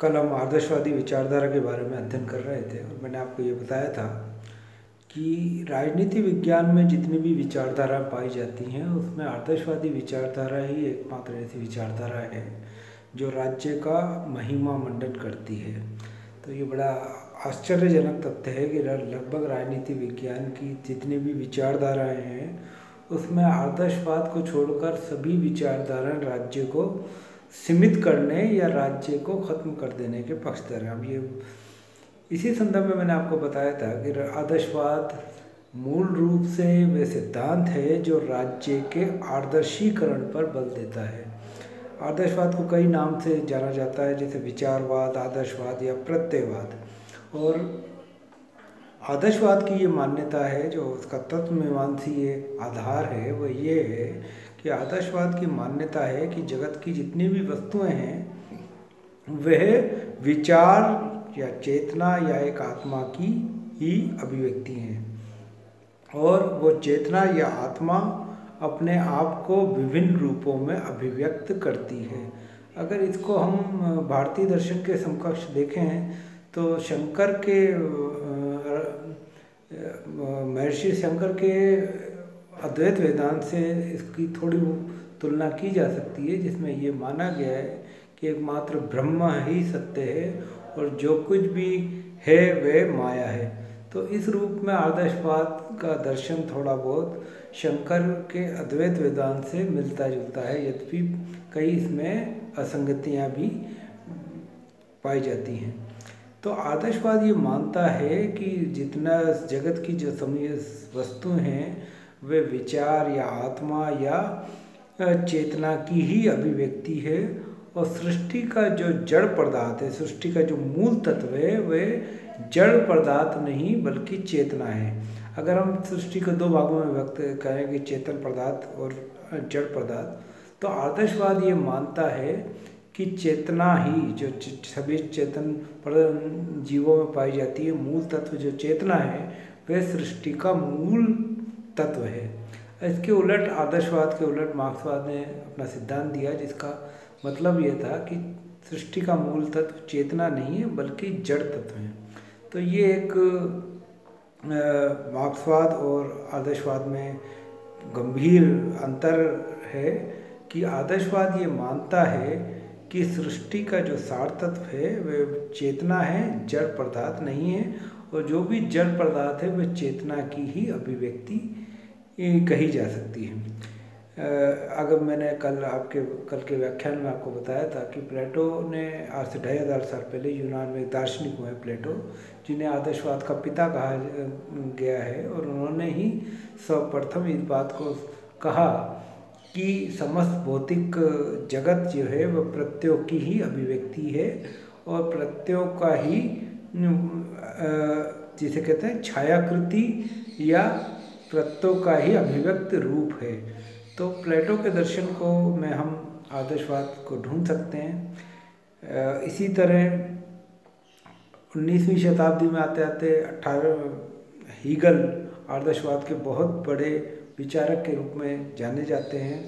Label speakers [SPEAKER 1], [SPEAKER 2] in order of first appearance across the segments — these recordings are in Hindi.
[SPEAKER 1] कल हम आदर्शवादी विचारधारा के बारे में अध्ययन कर रहे थे और मैंने आपको ये बताया था कि राजनीति विज्ञान में जितनी भी विचारधारा पाई जाती हैं उसमें आदर्शवादी विचारधारा ही एकमात्र ऐसी विचारधारा है जो राज्य का महिमा मंडन करती है। तो ये बड़ा आश्चर्यजनक तथ्य है कि लगभग राजनीति विज्ञान की जितनी भी विचारधाराएं हैं उसमें आदर्शवाद को छोड़कर सभी विचारधाराएं राज्य को सीमित करने या राज्य को ख़त्म कर देने के पक्षधर हैं। अब ये इसी संदर्भ में मैंने आपको बताया था कि आदर्शवाद मूल रूप से वे सिद्धांत है जो राज्य के आदर्शीकरण पर बल देता है। आदर्शवाद को कई नाम से जाना जाता है, जैसे विचारवाद, आदर्शवाद या प्रत्ययवाद। और आदर्शवाद की ये मान्यता है, जो उसका तत्वमीमांसीय आधार है वो ये है कि आदर्शवाद की मान्यता है कि जगत की जितनी भी वस्तुएं हैं वह विचार या चेतना या एक आत्मा की ही अभिव्यक्ति हैं और वो चेतना या आत्मा अपने आप को विभिन्न रूपों में अभिव्यक्त करती है। अगर इसको हम भारतीय दर्शन के समकक्ष देखें तो शंकर के महर्षि शंकर के अद्वैत वेदांत से इसकी थोड़ी तुलना की जा सकती है, जिसमें ये माना गया है कि एकमात्र ब्रह्म ही सत्य है और जो कुछ भी है वह माया है। तो इस रूप में आदर्शवाद का दर्शन थोड़ा बहुत शंकर के अद्वैत वेदांत से मिलता जुलता है, यद्यपि कई इसमें असंगतियाँ भी पाई जाती हैं। तो आदर्शवाद ये मानता है कि जितना जगत की जो सभी वस्तुएं हैं वे विचार या आत्मा या चेतना की ही अभिव्यक्ति है और सृष्टि का जो जड़ पदार्थ है, सृष्टि का जो मूल तत्व है वह जड़ पदार्थ नहीं बल्कि चेतना है। अगर हम सृष्टि को दो भागों में व्यक्त करेंगे, चेतन पदार्थ और जड़ पदार्थ, तो आदर्शवाद ये मानता है कि चेतना ही, जो सभी चेतन जीवों में पाई जाती है, मूल तत्व जो चेतना है वह सृष्टि का मूल तत्व है। इसके उलट आदर्शवाद के उलट मार्क्सवाद ने अपना सिद्धांत दिया, जिसका मतलब ये था कि सृष्टि का मूल तत्व चेतना नहीं है बल्कि जड़ तत्व है। तो ये एक मार्क्सवाद और आदर्शवाद में गंभीर अंतर है कि आदर्शवाद ये मानता है कि सृष्टि का जो सार तत्व है वह चेतना है, जड़ पदार्थ नहीं है, और जो भी जड़ पदार्थ है वह चेतना की ही अभिव्यक्ति कही जा सकती है। अगर मैंने कल के व्याख्यान में आपको बताया था कि प्लेटो ने आज से 2500 साल पहले, यूनान में एक दार्शनिक हुए प्लेटो, जिन्हें आदर्शवाद का पिता कहा गया है, और उन्होंने ही सर्वप्रथम इस बात को कहा कि समस्त भौतिक जगत जो है वह प्रत्ययों की ही अभिव्यक्ति है और प्रत्ययों का ही जिसे कहते हैं छायाकृति या प्रत्ययों का ही अभिव्यक्त रूप है। तो प्लेटो के दर्शन को में हम आदर्शवाद को ढूंढ सकते हैं। इसी तरह 19वीं शताब्दी में आते आते हीगल आदर्शवाद के बहुत बड़े विचारक के रूप में जाने जाते हैं।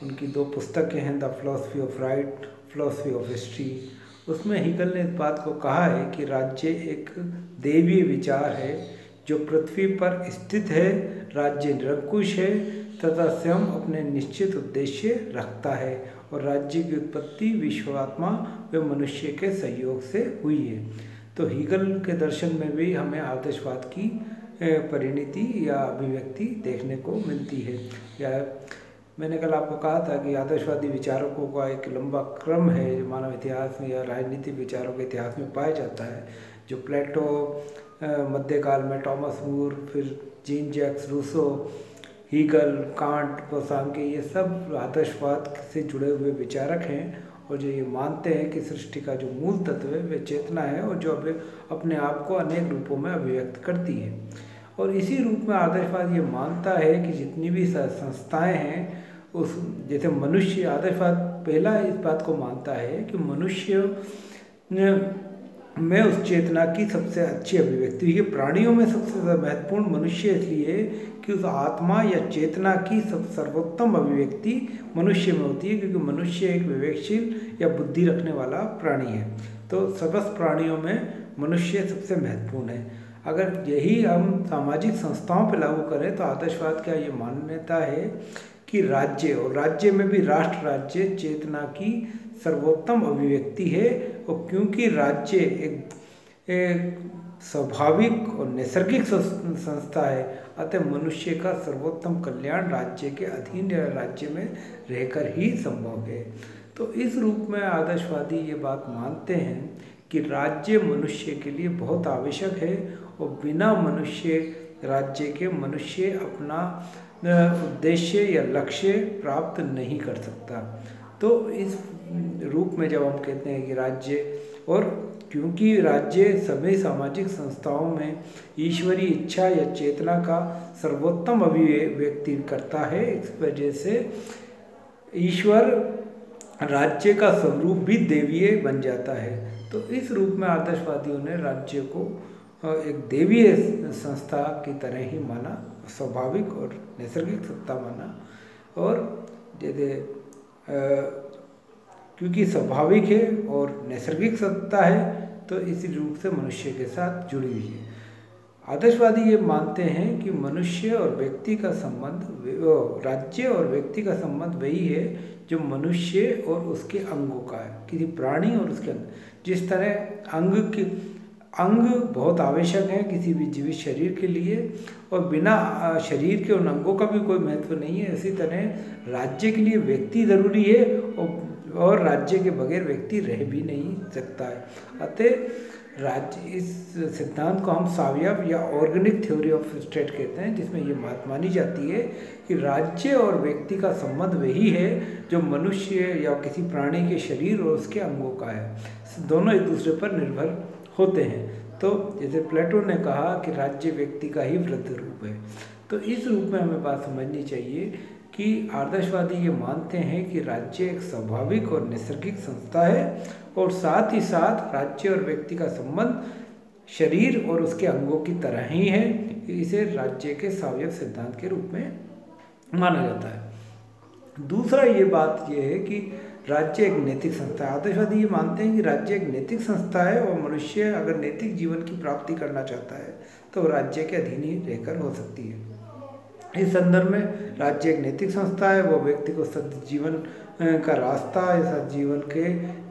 [SPEAKER 1] उनकी 2 पुस्तकें हैं, the philosophy of right, philosophy of history. उसमें हीगल ने इस बात को कहा है कि राज्य एक दैवीय विचार है जो पृथ्वी पर स्थित है, राज्य निरंकुश है तथा स्वयं अपने निश्चित उद्देश्य रखता है और राज्य की उत्पत्ति विश्वात्मा व मनुष्य के सहयोग से हुई है। तो हीगल के दर्शन में भी हमें आदर्शवाद की परिणति या अभिव्यक्ति देखने को मिलती है। या मैंने कल आपको कहा था कि आदर्शवादी विचारकों का एक लंबा क्रम है जो मानव इतिहास में या राजनीतिक विचारों के इतिहास में पाया जाता है, जो प्लेटो, मध्यकाल में टॉमस मूर, फिर Jean Jacques Rousseau, Hegel, Kant, Bosanquet, ये सब आदर्शवाद से जुड़े हुए विचारक हैं और जो ये मानते हैं कि सृष्टि का जो मूल तत्व है वह चेतना है और जो अपने आप को अनेक रूपों में अभिव्यक्त करती है। और इसी रूप में आदर्शवाद ये मानता है कि जितनी भी संस्थाएं हैं उस जैसे मनुष्य, आदर्शवाद पहला इस बात को मानता है कि मनुष्य में उस चेतना की सबसे अच्छी अभिव्यक्ति हुई है। प्राणियों में सबसे महत्वपूर्ण मनुष्य इसलिए है कि उस आत्मा या चेतना की सर्वोत्तम अभिव्यक्ति मनुष्य में होती है, क्योंकि मनुष्य एक विवेकशील या बुद्धि रखने वाला प्राणी है। तो समस्त प्राणियों में मनुष्य सबसे महत्वपूर्ण है। अगर यही हम सामाजिक संस्थाओं पर लागू करें तो आदर्शवाद का ये मान्यता है कि राज्य, और राज्य में भी राष्ट्र राज्य चेतना की सर्वोत्तम अभिव्यक्ति है। और क्योंकि राज्य एक स्वाभाविक और नैसर्गिक संस्था है, अतः मनुष्य का सर्वोत्तम कल्याण राज्य के अधीन या राज्य में रहकर ही संभव है। तो इस रूप में आदर्शवादी ये बात मानते हैं कि राज्य मनुष्य के लिए बहुत आवश्यक है, और बिना मनुष्य राज्य के मनुष्य अपना उद्देश्य या लक्ष्य प्राप्त नहीं कर सकता। तो इस रूप में जब हम कहते हैं कि राज्य, और क्योंकि राज्य सभी सामाजिक संस्थाओं में ईश्वरीय इच्छा या चेतना का सर्वोत्तम अभिव्यक्ति करता है, इस वजह से ईश्वर राज्य का स्वरूप भी देवीय बन जाता है। तो इस रूप में आदर्शवादियों ने राज्य को एक देवीय संस्था की तरह ही माना, स्वाभाविक और नैसर्गिक सत्ता माना। और जैसे क्योंकि स्वाभाविक है और नैसर्गिक सत्ता है, तो इसी रूप से मनुष्य के साथ जुड़ी हुई है। आदर्शवादी ये मानते हैं कि मनुष्य और व्यक्ति का संबंध, राज्य और व्यक्ति का संबंध वही है जो मनुष्य और उसके अंगों का है, किसी प्राणी और उसके अंग। जिस तरह अंग बहुत आवश्यक है किसी भी जीवित शरीर के लिए, और बिना शरीर के उन अंगों का भी कोई महत्व नहीं है, इसी तरह राज्य के लिए व्यक्ति ज़रूरी है, और राज्य के बगैर व्यक्ति रह भी नहीं सकता है। अतः राज्य, इस सिद्धांत को हम सावयव या ऑर्गेनिक थ्योरी ऑफ स्टेट कहते हैं, जिसमें ये बात मानी जाती है कि राज्य और व्यक्ति का संबंध वही है जो मनुष्य या किसी प्राणी के शरीर और उसके अंगों का है। दोनों एक दूसरे पर निर्भर होते हैं। तो जैसे प्लेटो ने कहा कि राज्य व्यक्ति का ही वृद्ध रूप है। तो इस रूप में हमें बात समझनी चाहिए कि आदर्शवादी ये मानते हैं कि राज्य एक स्वाभाविक और नैसर्गिक संस्था है, और साथ ही साथ राज्य और व्यक्ति का संबंध शरीर और उसके अंगों की तरह ही है। इसे राज्य के सावयव सिद्धांत के रूप में माना जाता है। दूसरा ये बात ये है कि राज्य एक नैतिक संस्था है। आदर्शवादी ये मानते हैं कि राज्य एक नैतिक संस्था है, और मनुष्य अगर नैतिक जीवन की प्राप्ति करना चाहता है तो राज्य के अधीन ही रहकर हो सकती है। इस संदर्भ में राज्य एक नैतिक संस्था है, वो व्यक्ति को सद जीवन का रास्ता, सद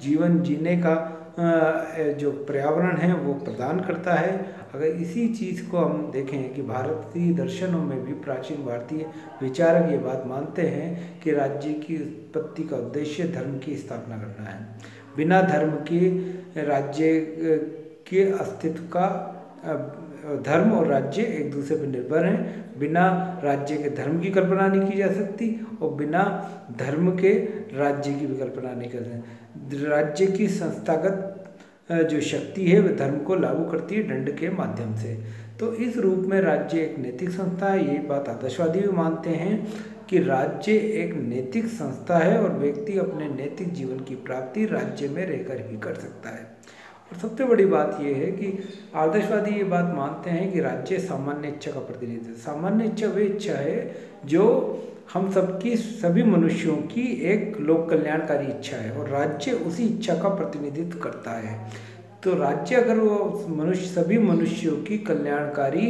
[SPEAKER 1] जीवन जीने का जो पर्यावरण है वो प्रदान करता है। अगर इसी चीज़ को हम देखें कि भारतीय दर्शनों में भी प्राचीन भारतीय विचारक ये बात मानते हैं कि राज्य की उत्पत्ति का उद्देश्य धर्म की स्थापना करना है। बिना धर्म के राज्य के अस्तित्व का, धर्म और राज्य एक दूसरे पर निर्भर हैं। बिना राज्य के धर्म की कल्पना नहीं की जा सकती, और बिना धर्म के राज्य की भी कल्पना नहीं कर सकती। राज्य की संस्थागत जो शक्ति है वह धर्म को लागू करती है दंड के माध्यम से। तो इस रूप में राज्य एक नैतिक संस्था है। ये बात आदर्शवादी भी मानते हैं कि राज्य एक नैतिक संस्था है, और व्यक्ति अपने नैतिक जीवन की प्राप्ति राज्य में रहकर ही कर सकता है। और सबसे बड़ी बात यह है कि आदर्शवादी ये बात मानते हैं कि राज्य सामान्य इच्छा का प्रतिनिधित्व है। सामान्य इच्छा वह इच्छा है जो हम सबकी, सभी मनुष्यों की एक लोक कल्याणकारी इच्छा है, और राज्य उसी इच्छा का प्रतिनिधित्व करता है। तो राज्य अगर वो सभी मनुष्यों की कल्याणकारी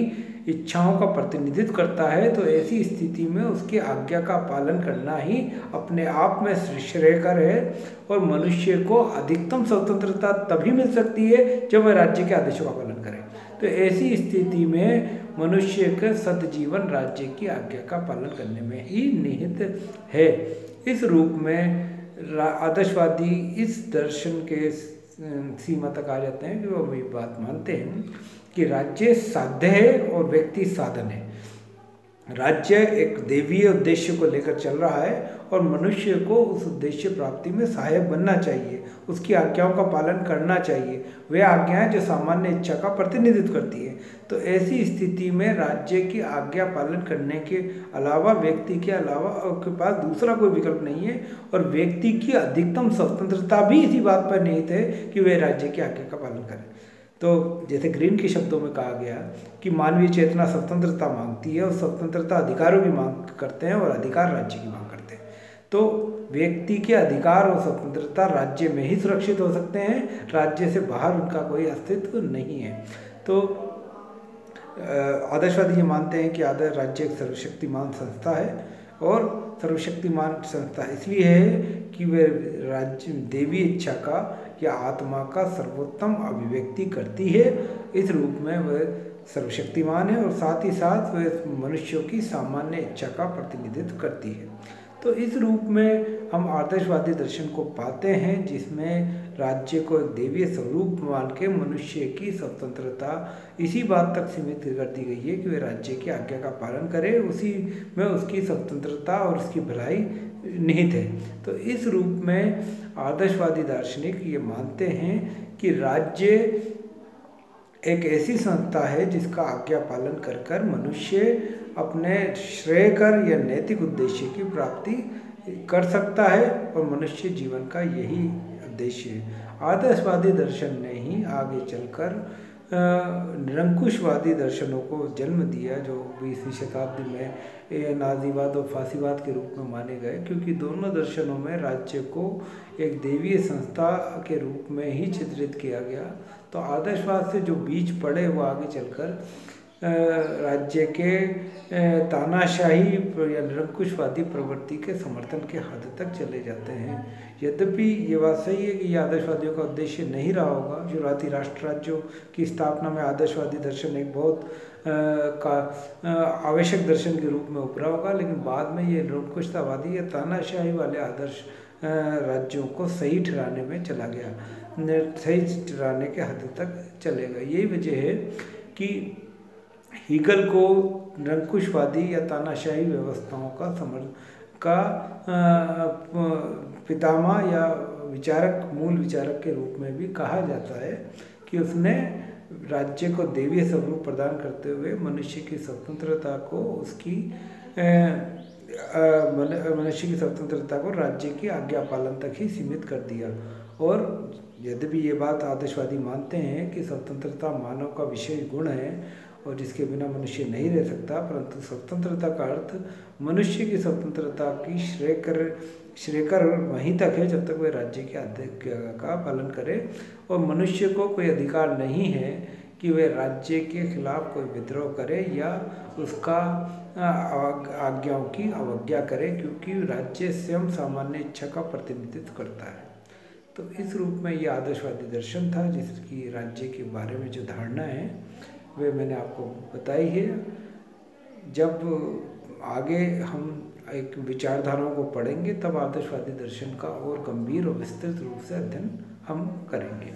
[SPEAKER 1] इच्छाओं का प्रतिनिधित्व करता है, तो ऐसी स्थिति में उसकी आज्ञा का पालन करना ही अपने आप में श्रेयकर है, और मनुष्य को अधिकतम स्वतंत्रता तभी मिल सकती है जब वह राज्य के आदेशों का पालन करे। तो ऐसी स्थिति में मनुष्य का सद्जीवन राज्य की आज्ञा का पालन करने में ही निहित है। इस रूप में आदर्शवादी इस दर्शन के सीमा तक आ जाते हैं कि वो ये बात मानते हैं कि राज्य साध्य है और व्यक्ति साधन है। राज्य एक देवीय उद्देश्य को लेकर चल रहा है और मनुष्य को उस उद्देश्य प्राप्ति में सहायक बनना चाहिए, उसकी आज्ञाओं का पालन करना चाहिए। वे आज्ञाएं जो सामान्य इच्छा का प्रतिनिधित्व करती है। तो ऐसी स्थिति में राज्य की आज्ञा पालन करने के अलावा व्यक्ति के अलावा के पास दूसरा कोई विकल्प नहीं है और व्यक्ति की अधिकतम स्वतंत्रता भी इसी बात पर निहित है कि वे राज्य की आज्ञा का पालन करें। तो जैसे ग्रीन के शब्दों में कहा गया कि मानवीय चेतना स्वतंत्रता मांगती है और स्वतंत्रता अधिकारों की मांग करते हैं और अधिकार राज्य की मांग करते हैं। तो व्यक्ति के अधिकार और स्वतंत्रता राज्य में ही सुरक्षित हो सकते हैं, राज्य से बाहर उनका कोई अस्तित्व नहीं है। तो आदर्शवादी ये मानते हैं कि आदर्श राज्य एक सर्वशक्तिमान संस्था है और सर्वशक्तिमान संस्था इसलिए है कि वे राज्य देवी इच्छा का या आत्मा का सर्वोत्तम अभिव्यक्ति करती है। इस रूप में वह सर्वशक्तिमान है और साथ ही साथ वह मनुष्यों की सामान्य इच्छा का प्रतिनिधित्व करती है। तो इस रूप में हम आदर्शवादी दर्शन को पाते हैं जिसमें राज्य को एक देवीय स्वरूप मान के मनुष्य की स्वतंत्रता इसी बात तक सीमित कर दी गई है कि वे राज्य की आज्ञा का पालन करे, उसी में उसकी स्वतंत्रता और उसकी भलाई निहित है। तो इस रूप में आदर्शवादी दार्शनिक ये मानते हैं कि राज्य एक ऐसी संस्था है जिसका आज्ञा पालन कर कर मनुष्य अपने श्रेयकर या नैतिक उद्देश्य की प्राप्ति कर सकता है और मनुष्य जीवन का यही उद्देश्य है। आदर्शवादी दर्शन ने ही आगे चलकर निरंकुशवादी दर्शनों को जन्म दिया जो 20वीं शताब्दी में नाजीवाद और फासीवाद के रूप में माने गए, क्योंकि दोनों दर्शनों में राज्य को एक देवीय संस्था के रूप में ही चित्रित किया गया। तो आदर्शवाद से जो बीज पड़े वो आगे चलकर राज्य के तानाशाही या निरंकुशवादी प्रवृत्ति के समर्थन के हद तक चले जाते हैं। यद्यपि ये बात सही है कि ये आदर्शवादियों का उद्देश्य नहीं रहा होगा। शुरुआती राष्ट्र राज्यों की स्थापना में आदर्शवादी दर्शन एक बहुत आवश्यक दर्शन के रूप में उभरा होगा, लेकिन बाद में ये निरंकुशतावादी या तानाशाही वाले आदर्श राज्यों को सही ठहराने में चला गया, सही ठहराने के हद तक चलेगा। यही वजह है कि हीगल को निरंकुशवादी या तानाशाही व्यवस्थाओं का पितामह या विचारक, मूल विचारक के रूप में भी कहा जाता है कि उसने राज्य को देवीय स्वरूप प्रदान करते हुए मनुष्य की स्वतंत्रता को राज्य की आज्ञा पालन तक ही सीमित कर दिया। और यद्यपि ये बात आदर्शवादी मानते हैं कि स्वतंत्रता मानव का विशेष गुण है और जिसके बिना मनुष्य नहीं रह सकता, परंतु स्वतंत्रता का अर्थ मनुष्य की स्वतंत्रता की श्रेयकर वहीं तक है जब तक वह राज्य की आज्ञा का पालन करे और मनुष्य को कोई अधिकार नहीं है कि वह राज्य के खिलाफ कोई विद्रोह करे या उसका आज्ञाओं की अवज्ञा करे, क्योंकि राज्य स्वयं सामान्य इच्छा का प्रतिनिधित्व करता है। तो इस रूप में ये आदर्शवादी दर्शन था जिसकी राज्य के बारे में जो धारणा है वे मैंने आपको बताई है। जब आगे हम एक विचारधाराओं को पढ़ेंगे तब आदर्शवादी दर्शन का और गंभीर और विस्तृत रूप से अध्ययन हम करेंगे।